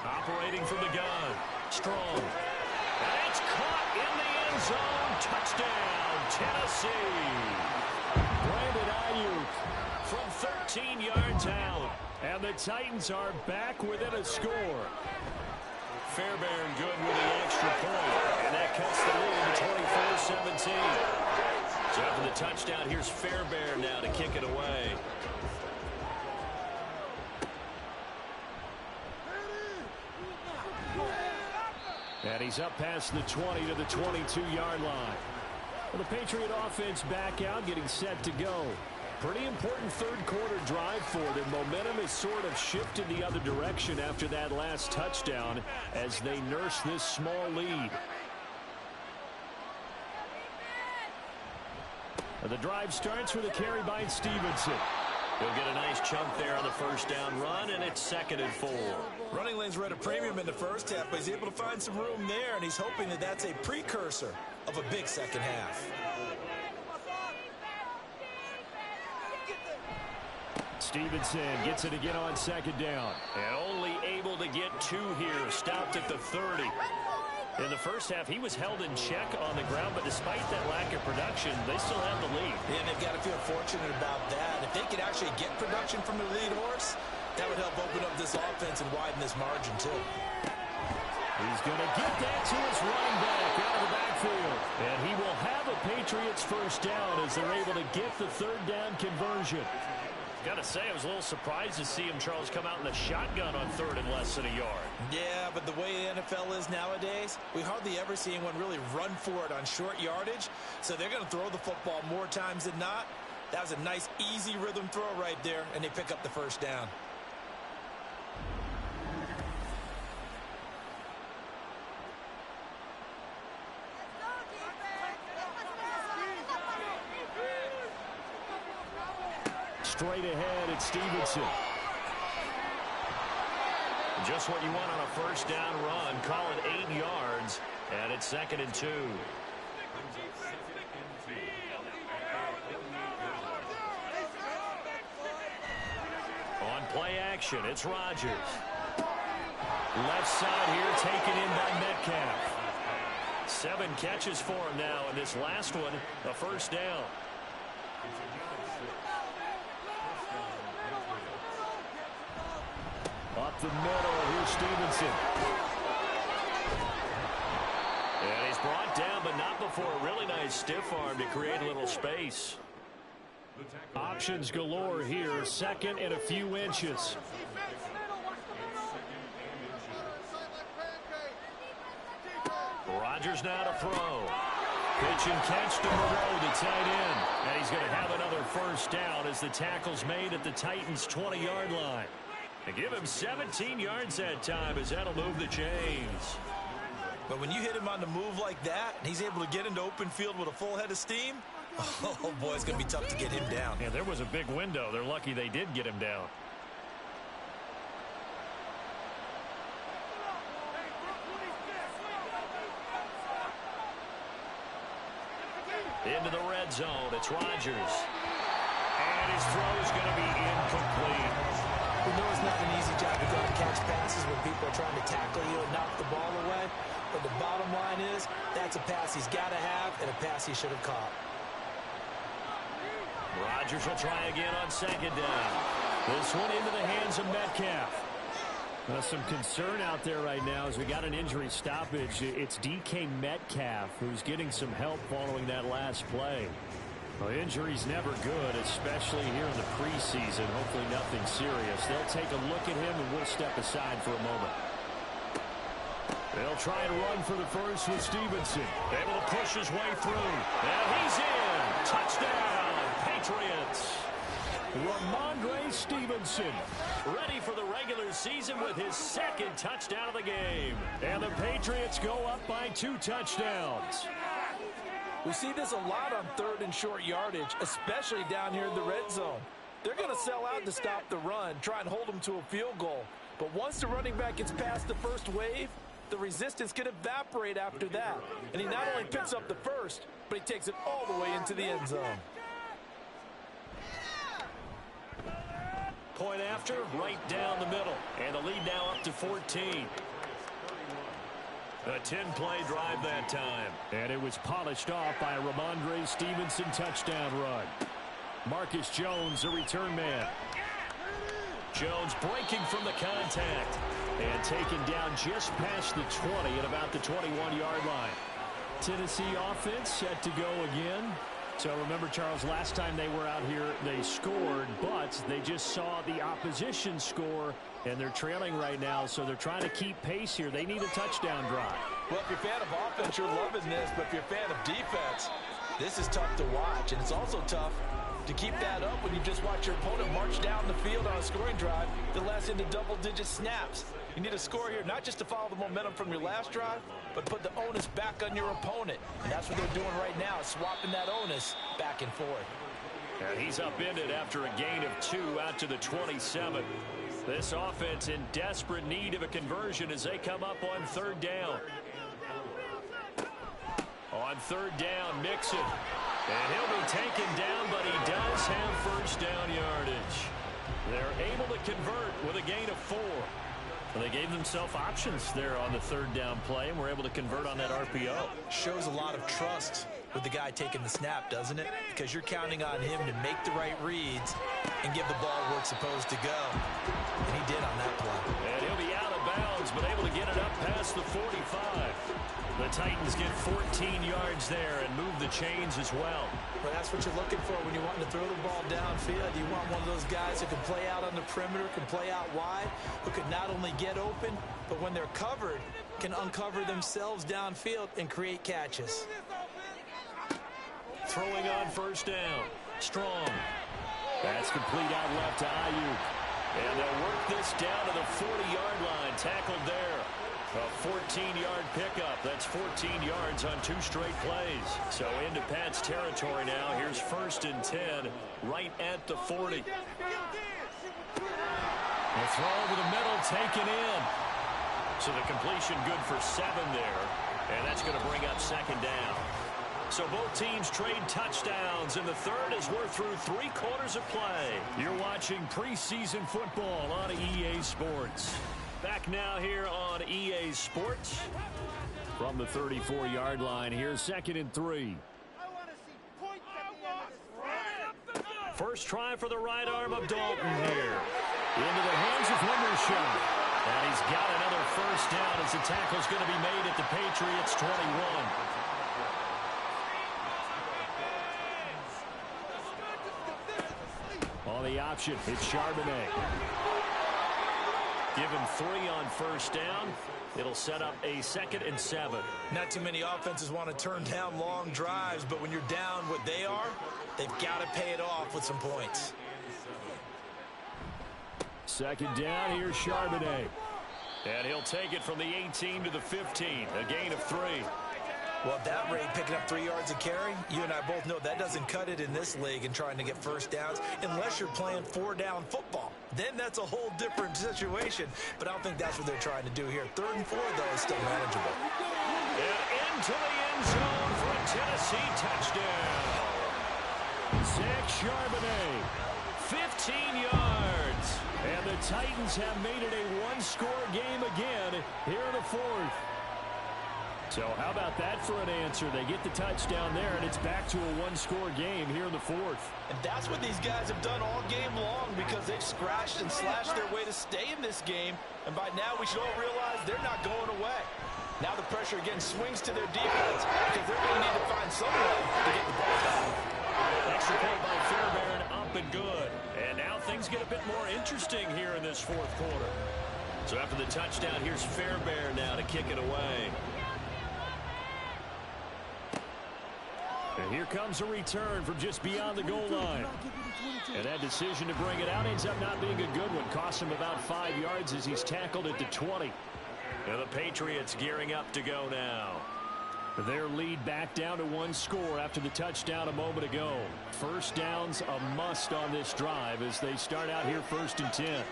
Operating from the gun. Strong. And it's caught in the end zone. Touchdown, Tennessee. Brandon Ayuk from 13 yards out. And the Titans are back within a score. Fairbairn good with the extra point. And that cuts the lead to 24-17. So after the touchdown, here's Fairbairn now to kick it away. And he's up past the 20 to the 22-yard line. Well, the Patriot offense back out, getting set to go. Pretty important third quarter drive for them. Momentum has sort of shifted the other direction after that last touchdown as they nurse this small lead. The drive starts with a carry by Stevenson. He'll get a nice chunk there on the first down run, and it's 2nd and 4. Running lanes were at a premium in the first half, but he's able to find some room there, and he's hoping that that's a precursor of a big second half. Stevenson gets it again on 2nd down. And only able to get 2 here. Stopped at the 30. In the first half, he was held in check on the ground, but despite that lack of production, they still have the lead. Yeah, and they've got to feel fortunate about that. If they could actually get production from their lead horse, that would help open up this offense and widen this margin, too. He's going to get that to his running back out of the backfield. And he will have a Patriots first down as they're able to get the third down conversion. Got to say, I was a little surprised to see him, Charles, come out in the shotgun on 3rd and less than a yard. Yeah, but the way the NFL is nowadays, we hardly ever see anyone really run for it on short yardage. So they're going to throw the football more times than not. That was a nice, easy rhythm throw right there, and they pick up the first down. Straight ahead, it's Stevenson. Just what you want on a first down run. Call it 8 yards, and it's 2nd and 2. Play action. It's Rodgers. Left side here taken in by Metcalf. 7 catches for him now, and this last one, a first down. Up the middle, here's Stevenson. And he's brought down, but not before a really nice stiff arm to create a little space. Options galore here, second and a few inches. Rodgers now to throw. Pitch and catch to Moreau, the tight end. And he's going to have another first down as the tackle's made at the Titans' 20-yard line. They give him 17 yards that time as that'll move the chains. But when you hit him on the move like that, and he's able to get into open field with a full head of steam, oh boy, it's going to be tough to get him down. Yeah, there was a big window. They're lucky they did get him down. Into the red zone, it's Rodgers. And his throw is going to be incomplete. We know it's not an easy job to go and catch passes when people are trying to tackle you and knock the ball away. But the bottom line is, that's a pass he's got to have and a pass he should have caught. Rodgers will try again on second down. This one into the hands of Metcalf. Some concern out there right now as we got an injury stoppage. It's DK Metcalf who's getting some help following that last play. Well, injury's never good, especially here in the preseason. Hopefully nothing serious. They'll take a look at him and we'll step aside for a moment. They'll try and run for the first with Stevenson. Able to push his way through. And he's in. Touchdown, Patriots. Ramondre Stevenson ready for the regular season with his second touchdown of the game. And the Patriots go up by 2 touchdowns. We see this a lot on third and short yardage, especially down here in the red zone. They're going to sell out to stop the run, try and hold them to a field goal. But once the running back gets past the first wave, the resistance can evaporate after that. And he not only picks up the first, but he takes it all the way into the end zone. Point after, right down the middle. And the lead now up to 14. A 10-play drive that time. And it was polished off by a Ramondre Stevenson touchdown run. Marcus Jones, a return man. Jones breaking from the contact. And taken down just past the 20 at about the 21-yard line. Tennessee offense set to go again. So remember, Charles, last time they were out here, they scored, but they just saw the opposition score, and they're trailing right now, so they're trying to keep pace here. They need a touchdown drive. Well, if you're a fan of offense, you're loving this, but if you're a fan of defense, this is tough to watch, and it's also tough to keep that up when you just watch your opponent march down the field on a scoring drive that lasts into double-digit snaps. You need a score here, not just to follow the momentum from your last drive, but put the onus back on your opponent. And that's what they're doing right now, swapping that onus back and forth. And he's upended after a gain of 2 out to the 27. This offense in desperate need of a conversion as they come up on third down. On third down, Mixon. And he'll be taken down, but he does have first down yardage. They're able to convert with a gain of 4. Well, they gave themselves options there on the third down play, and were able to convert on that RPO. Shows a lot of trust with the guy taking the snap, doesn't it? Because you're counting on him to make the right reads and give the ball where it's supposed to go. And he did on that play. And he'll be out of bounds, but able to get it up past the 45. The Titans get 14 yards there and move the chains as well. Well, that's what you're looking for when you want to throw the ball downfield. You want one of those guys who can play out on the perimeter, can play out wide, who can not only get open, but when they're covered, can uncover themselves downfield and create catches. Throwing on first down. Strong. That's complete out left to Ayuk. And they'll work this down to the 40-yard line. Tackled there. A 14-yard pickup. That's 14 yards on 2 straight plays. So into Pat's territory now. Here's 1st and 10 right at the 40. The throw over the middle taken in. So the completion good for 7 there. And that's going to bring up second down. So both teams trade touchdowns, and the third as we're through 3 quarters of play. You're watching preseason football on EA Sports. Back now here on EA Sports. From the 34-yard line, here's 2nd and 3. First try for the right arm of Dalton here. Into the hands of Henderson. And he's got another first down as the tackle's going to be made at the Patriots 21. On the option, it's Charbonnet. Give him 3 on first down. It'll set up a 2nd and 7. Not too many offenses want to turn down long drives, but when you're down what they are, they've got to pay it off with some points. 2nd down, here's Charbonnet. And he'll take it from the 18 to the 15, a gain of 3. Well, at that rate, picking up 3 yards a carry, you and I both know that doesn't cut it in this league and trying to get first downs unless you're playing 4-down football. Then that's a whole different situation, but I don't think that's what they're trying to do here. 3rd and 4, though, is still manageable. And into the end zone for a Tennessee touchdown. Zach Charbonnet, 15 yards. And the Titans have made it a 1-score game again here in the 4th. So how about that for an answer? They get the touchdown there, and it's back to a 1-score game here in the 4th. And that's what these guys have done all game long because they've scratched and slashed their way to stay in this game. And by now, we should all realize they're not going away. Now the pressure again swings to their defense because they're going to need to find some way to get the ball back. Extra point by Fairbairn, up and good. And now things get a bit more interesting here in this 4th quarter. So after the touchdown, here's Fairbairn now to kick it away. And here comes a return from just beyond the goal line. And that decision to bring it out ends up not being a good one. Costs him about 5 yards as he's tackled at the 20. And the Patriots gearing up to go now. Their lead back down to 1 score after the touchdown a moment ago. First down's a must on this drive as they start out here 1st and 10.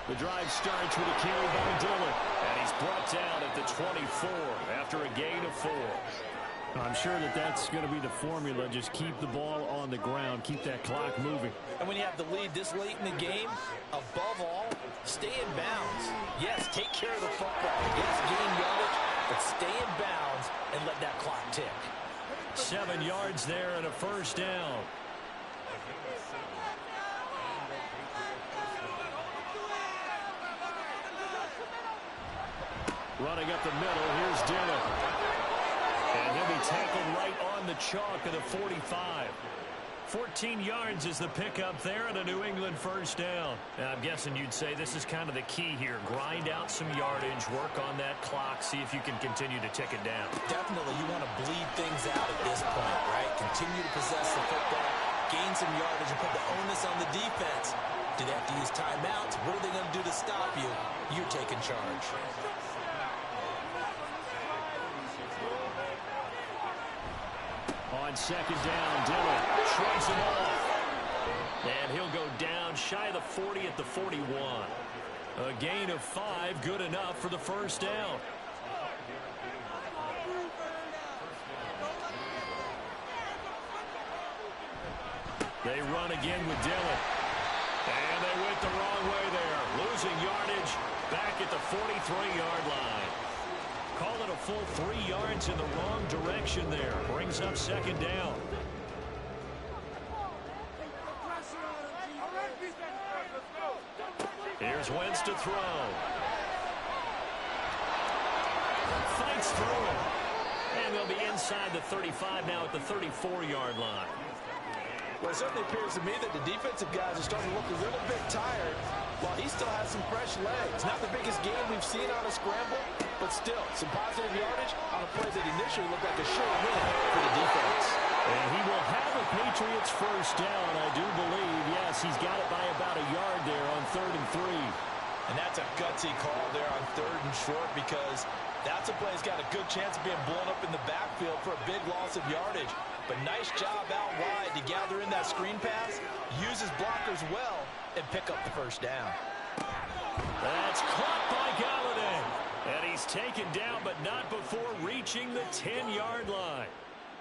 The drive starts with a carry by Dillon. And he's brought down at the 24 after a gain of 4. I'm sure that that's going to be the formula. Just keep the ball on the ground. Keep that clock moving. And when you have the lead this late in the game, above all, stay in bounds. Yes, take care of the football. Yes, gain yardage, but stay in bounds and let that clock tick. 7 yards there and a first down. Running up the middle, here's Dillon. And he'll be tackled right on the chalk of the 45. 14 yards is the pickup there and a New England first down. And I'm guessing you'd say this is kind of the key here. Grind out some yardage, work on that clock, see if you can continue to tick it down. Definitely, you want to bleed things out at this point, right? Continue to possess the football, gain some yardage, and put the onus on the defense. Do they have to use timeouts? What are they going to do to stop you? You're taking charge. On 2nd down, Dillon shrugs him off. And he'll go down shy of the 40 at the 41. A gain of 5, good enough for the first down. They run again with Dillon. And they went the wrong way there. Losing yardage back at the 43-yard line. Call it a full 3 yards in the wrong direction there. Brings up 2nd down. Here's Wentz to throw. Fights through it. And they'll be inside the 35 now at the 34-yard line. Well, it certainly appears to me that the defensive guys are starting to look a little bit tired while he still has some fresh legs. Not the biggest game we've seen on a scramble, but still, some positive yardage on a play that initially looked like a sure win for the defense. And he will have the Patriots first down, I do believe. Yes, he's got it by about a yard there on 3rd and 3. And that's a gutsy call there on 3rd and short because that's a play that's got a good chance of being blown up in the backfield for a big loss of yardage. But nice job out wide to gather in that screen pass, use his blockers well, and pick up the first down. That's caught by Galladay. And he's taken down, but not before reaching the 10-yard line.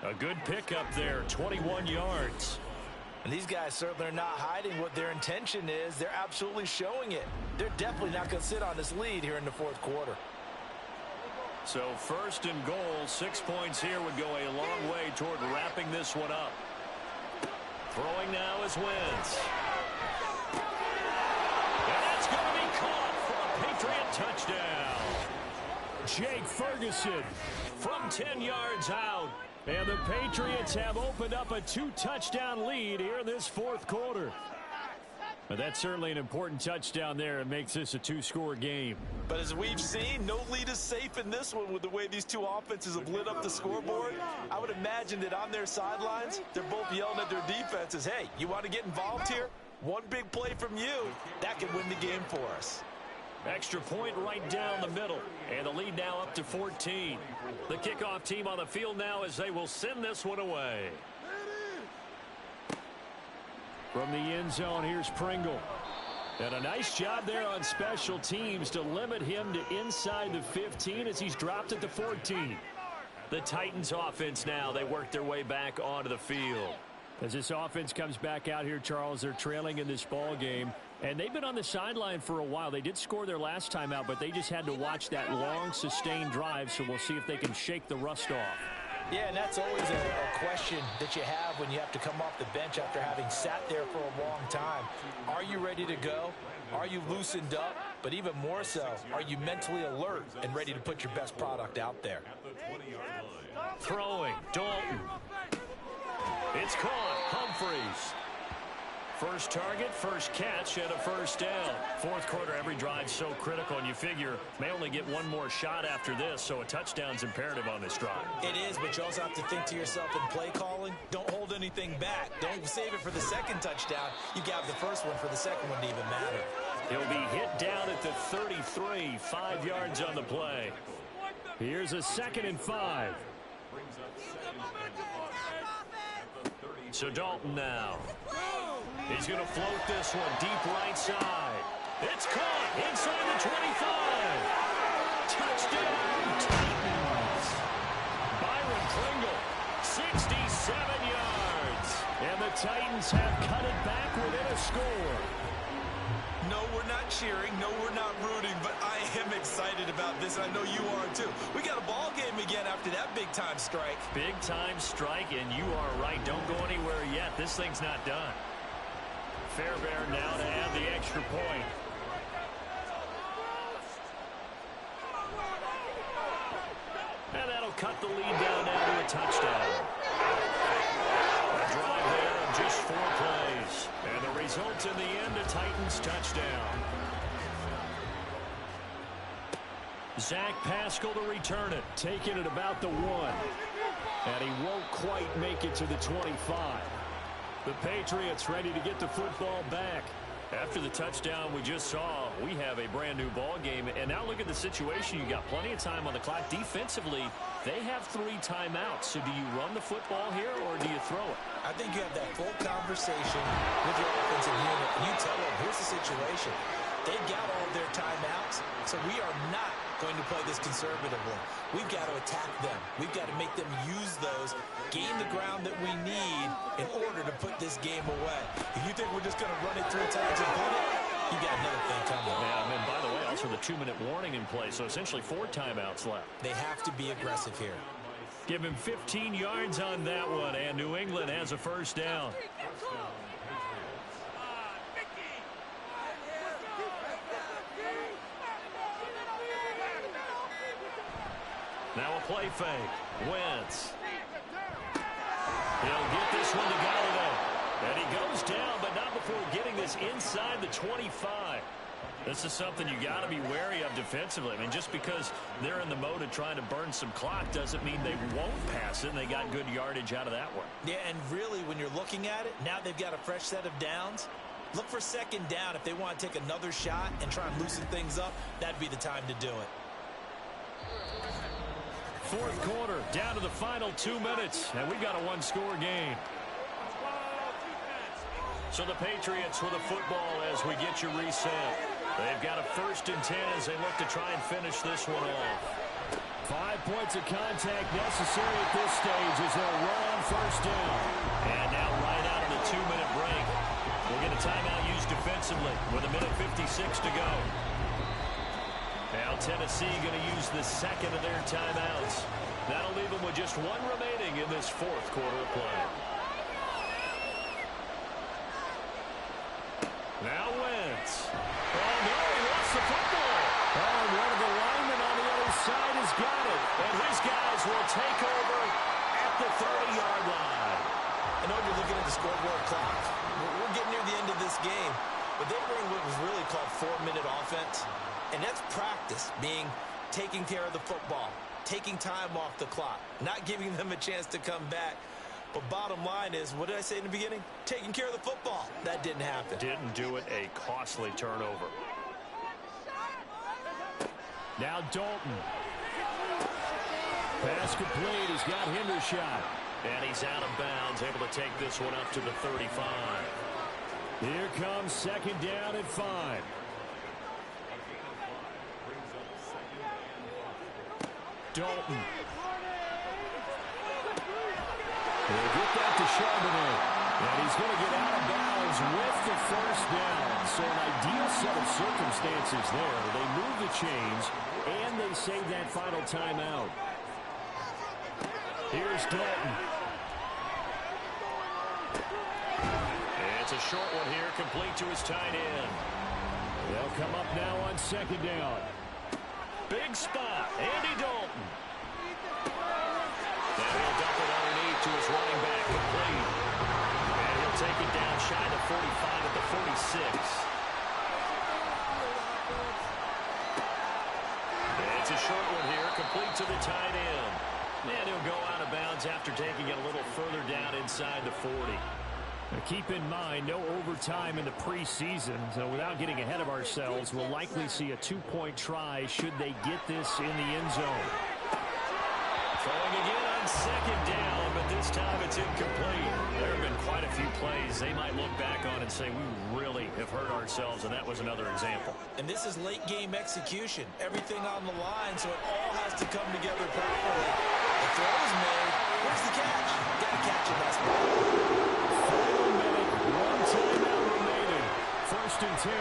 A good pickup there, 21 yards. And these guys certainly are not hiding what their intention is. They're absolutely showing it. They're definitely not going to sit on this lead here in the fourth quarter. So first and goal, 6 points here would go a long way toward wrapping this one up. Throwing now is Wentz. And that's going to be caught for a Patriot touchdown. Jake Ferguson from 10 yards out. And the Patriots have opened up a 2-touchdown lead here in this fourth quarter. But that's certainly an important touchdown there. It makes this a 2-score game. But as we've seen, no lead is safe in this one with the way these two offenses have lit up the scoreboard. I would imagine that on their sidelines, they're both yelling at their defenses, hey, you want to get involved here? One big play from you, that could win the game for us. Extra point right down the middle. And the lead now up to 14. The kickoff team on the field now as they will send this one away. From the end zone, here's Pringle. And a nice job there on special teams to limit him to inside the 15 as he's dropped at the 14. The Titans offense now, they work their way back onto the field. As this offense comes back out here, Charles, they're trailing in this ball game. And they've been on the sideline for a while. They did score their last time out, but they just had to watch that long, sustained drive, so we'll see if they can shake the rust off. Yeah, and that's always a question that you have when you have to come off the bench after having sat there for a long time. Are you ready to go? Are you loosened up? But even more so, are you mentally alert and ready to put your best product out there? Throwing, Dalton. It's caught, Humphreys. First target, first catch, and a first down. Fourth quarter, every drive's so critical, and you figure may only get one more shot after this, so a touchdown's imperative on this drive. It is, but you also have to think to yourself in play calling, don't hold anything back. Don't save it for the second touchdown. You got the first one for the second one to even matter. He'll be hit down at the 33, 5 yards on the play. Here's a 2nd and 5. So Dalton now. He's going to float this one deep right side. It's caught inside the 25. Touchdown, Titans. Byron Pringle, 67 yards. And the Titans have cut it back within a score. No, we're not cheering. No, we're not rooting, but I am excited about this. I know you are too. We got a ball game again after that big-time strike. Big-time strike, and you are right. Don't go anywhere yet. This thing's not done. Fairbairn now to add the extra point. And that'll cut the lead down now to a touchdown. A drive there of just 4 plays. And the result in the end, a Titans touchdown. Zach Pascal to return it, taking it about the 1. And he won't quite make it to the 25. The Patriots ready to get the football back. After the touchdown we just saw, we have a brand new ball game. And now look at the situation. You got plenty of time on the clock. Defensively, they have 3 timeouts. So do you run the football here or do you throw it? I think you have that full conversation with your offensive unit. And you tell them, here's the situation. They've got all of their timeouts, so we are not going to play this conservatively. We've got to attack them. We've got to make them use those, gain the ground that we need in order to put this game away. If you think we're just going to run it 3 times and put it, you got another thing coming. Yeah, and by the way, also the 2-minute warning in play, so essentially 4 timeouts left. They have to be aggressive here. Give him 15 yards on that one, and New England has a first down. Now a play fake. Wentz. He'll get this one to Galladay. And he goes down, but not before getting this inside the 25. This is something you got to be wary of defensively. I mean, just because they're in the mode of trying to burn some clock doesn't mean they won't pass it, and they got good yardage out of that one. Yeah, and really, when you're looking at it, now they've got a fresh set of downs. Look for 2nd down. If they want to take another shot and try and loosen things up, that'd be the time to do it. Fourth quarter, down to the final 2 minutes, and we've got a 1-score game. So the Patriots with the football as we get you reset. They've got a 1st and 10 as they look to try and finish this one off. 5 points of contact necessary at this stage as they'll run on first down. And now right out of the 2-minute break, we'll get a timeout used defensively with 1:56 to go. Now Tennessee going to use the second of their timeouts. That'll leave them with just one remaining in this fourth quarter of play. Now Wentz. Oh, no, he lost the football. Oh, one of the linemen on the other side has got it. And his guys will take over at the 30-yard line. I know you're looking at the scoreboard clock. We're getting near the end of this game. But they bring what was really called 4-minute offense. And that's practice, being taking care of the football, taking time off the clock, not giving them a chance to come back. But bottom line is, what did I say in the beginning? Taking care of the football. That didn't happen. Didn't do it. A costly turnover. Now Dalton. Pass complete. He's got Hendershot. And he's out of bounds, able to take this one up to the 35. Here comes second down at 5. Dalton. They'll get that to Charbonnet. And he's going to get out of bounds with the first down. So an ideal set of circumstances there. They move the chains, and they save that final timeout. Here's Dalton. And it's a short one here, complete to his tight end. They'll come up now on second down. Big spot, Andy Dalton. And he'll dump it underneath to his running back, complete. And he'll take it down shy of 45 at the 46. And it's a short one here, complete to the tight end. And he'll go out of bounds after taking it a little further down inside the 40. Now keep in mind, no overtime in the preseason, so without getting ahead of ourselves, we'll likely see a 2-point try should they get this in the end zone. Throwing again on second down, but this time it's incomplete. There have been quite a few plays they might look back on and say, we really have hurt ourselves, and that was another example. And this is late-game execution. Everything on the line, so it all has to come together properly. The throw is made. Where's the catch? Got to catch it, that's right. Final minute, one timeout remaining. First and 10.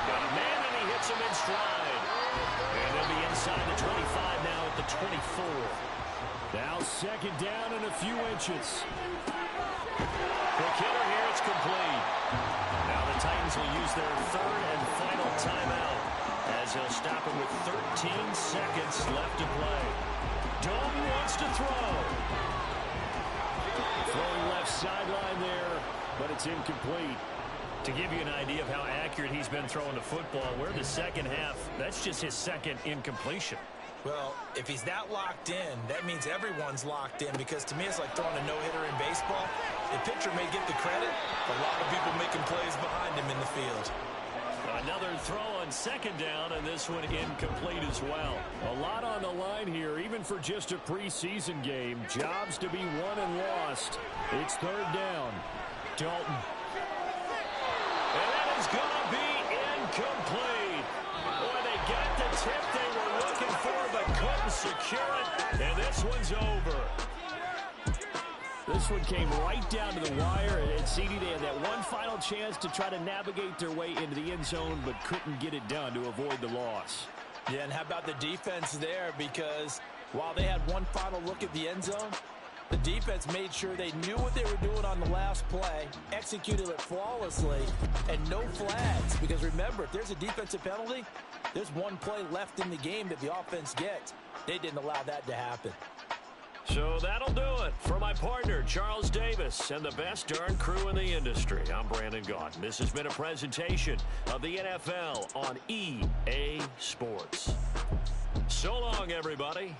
Got a man, and he hits him in stride. And they'll be inside the 25 now at the 24. Now second down and a few inches. Quick hitter here, it's complete. Now the Titans will use their third and final timeout as they'll stop it with 13 seconds left to play. Dalton wants to throw. Throwing left sideline there, but it's incomplete. To give you an idea of how accurate he's been throwing the football, we're in the second half. That's just his second incompletion. Well, if he's that locked in, that means everyone's locked in, because to me it's like throwing a no-hitter in baseball. The pitcher may get the credit, but a lot of people making plays behind him in the field. Another throw on second down, and this one incomplete as well. A lot on the line here, even for just a preseason game. Jobs to be won and lost. It's third down. Dalton. And that is going to be incomplete. Boy, they got the tip they were looking for, but couldn't secure it. And this one's over. This one came right down to the wire. And CD, they had that one final chance to try to navigate their way into the end zone, but couldn't get it done to avoid the loss. Yeah, and how about the defense there? Because while they had one final look at the end zone, the defense made sure they knew what they were doing on the last play, executed it flawlessly, and no flags. Because remember, if there's a defensive penalty, there's one play left in the game that the offense gets. They didn't allow that to happen. So that'll do it for my partner, Charles Davis, and the best darn crew in the industry. I'm Brandon Gaughan. This has been a presentation of the NFL on EA Sports. So long, everybody.